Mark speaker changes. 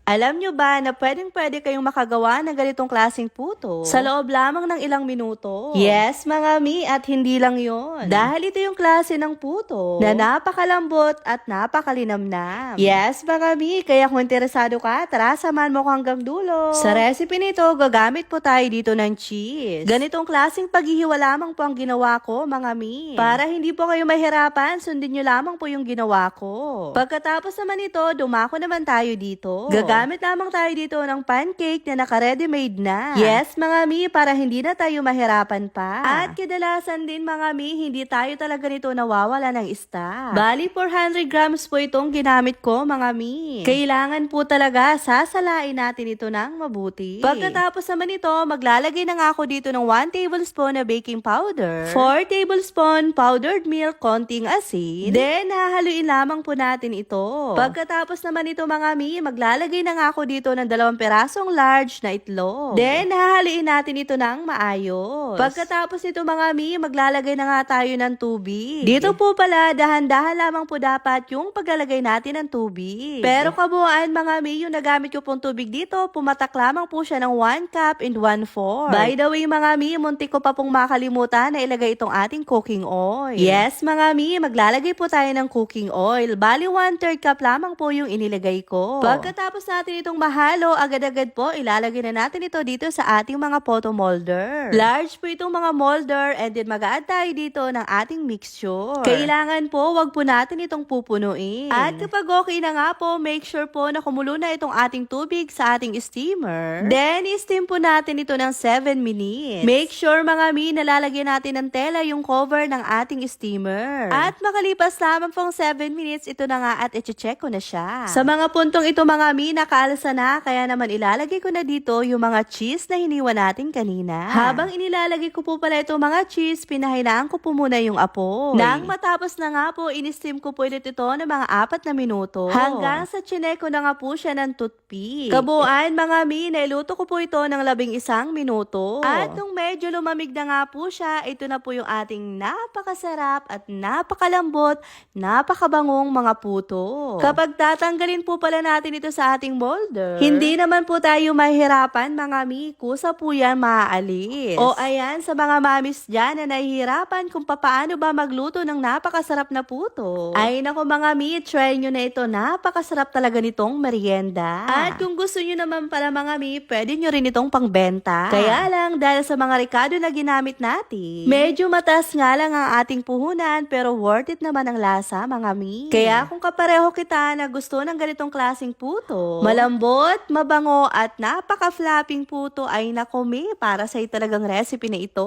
Speaker 1: Alam nyo ba na pwedeng-pwede kayong makagawa ng ganitong klaseng puto sa loob lamang ng ilang minuto? Yes, mga mi, at hindi lang yon. Dahil ito yung klase ng puto na napakalambot at napakalinamnam. Yes, mga mi, kaya kung interesado ka, tara samahan mo ko hanggang dulo. Sa recipe nito, gagamit po tayo dito ng cheese. Ganitong klaseng paghihiwa lamang po ang ginawa ko, mga mi. Para hindi po kayo mahirapan, sundin nyo lamang po yung ginawa ko. Pagkatapos naman ito, dumako naman tayo dito. Gagamit lamang tayo dito ng pancake na naka-ready-made na. Yes, mga mi, para hindi na tayo mahirapan pa. At kadalasan din, mga mi, hindi tayo talaga nito nawawala ng stock. Bali, 400 grams po itong ginamit ko, mga mi. Kailangan po talaga sasalain natin ito ng mabuti. Pagkatapos naman ito, maglalagay na nga ako dito ng 1 tablespoon na baking powder, 4 tablespoon powdered milk, konting asin, then hahaluin lamang po natin ito. Pagkatapos naman ito, mga mi, maglalagay na nga ako dito ng 2 perasong large na itlog. Then, hahaluin natin ito ng maayos. Pagkatapos nito, mga mi, maglalagay na nga tayo ng tubig. Dito po pala, dahan-dahan lamang po dapat yung paglalagay natin ng tubig. Pero kabuuan, mga mi, yung nagamit ko pong tubig dito, pumatak lamang po siya ng 1 cup and 1/4. By the way, mga mi, muntik ko pa pong makalimutan na ilagay itong ating cooking oil. Yes, mga mi, maglalagay po tayo ng cooking oil. Bali, 1/3 cup lamang po yung inilagay ko. Pagkatapos natin itong mahalo, agad-agad po ilalagay na natin ito dito sa ating mga photo molder. Large po itong mga molder, and then mag-add tayo dito ng ating mixture. Kailangan po, wag po natin itong pupunuin. At kapag okay na nga po, make sure po na kumulo na itong ating tubig sa ating steamer. Then, i-steam po natin ito ng 7 minutes. Make sure, mga mi, nalalagyan natin ng tela yung cover ng ating steamer. At makalipas lamang pong 7 minutes, ito na nga at i-check ko na siya. Sa mga puntong ito, mga mi, nakaalsa na, kaya naman ilalagay ko na dito yung mga cheese na hiniwa natin kanina. Habang inilalagay ko po pala itong mga cheese, pinahinaan ko po muna yung apoy. Nang matapos na nga po, in-steam ko po ulit ito ng mga 4 na minuto. Hanggang sa chinek ko na nga po siya ng toothpick. Kabuuan, mga mi, nailuto ko po ito ng 11 minuto. At nung medyo lumamig na nga po siya, ito na po yung ating napakasarap at napakalambot, napakabangong mga puto. Kapag tatanggalin po pala natin ito sa ating molder, hindi naman po tayo mahihirapan, mga mi, kusa po yan maaalis. O ayan, sa mga mamis dyan na nahihirapan kung paano ba magluto ng napakasarap na puto. Ay nako, mga mi, try nyo na ito, napakasarap talaga nitong merienda. At kung gusto nyo naman pala, mga mi, pwede nyo rin itong pangbenta. Kaya lang, dahil sa mga rekado na ginamit natin, medyo mataas nga lang ang ating puhunan, pero worth it naman ang lasa, mga mi. Kaya kung kapareho kita na gusto ng ganitong klaseng puto, malambot, mabango at napaka-flapping puto, ay nako mi, para sa'yo talagang recipe na ito.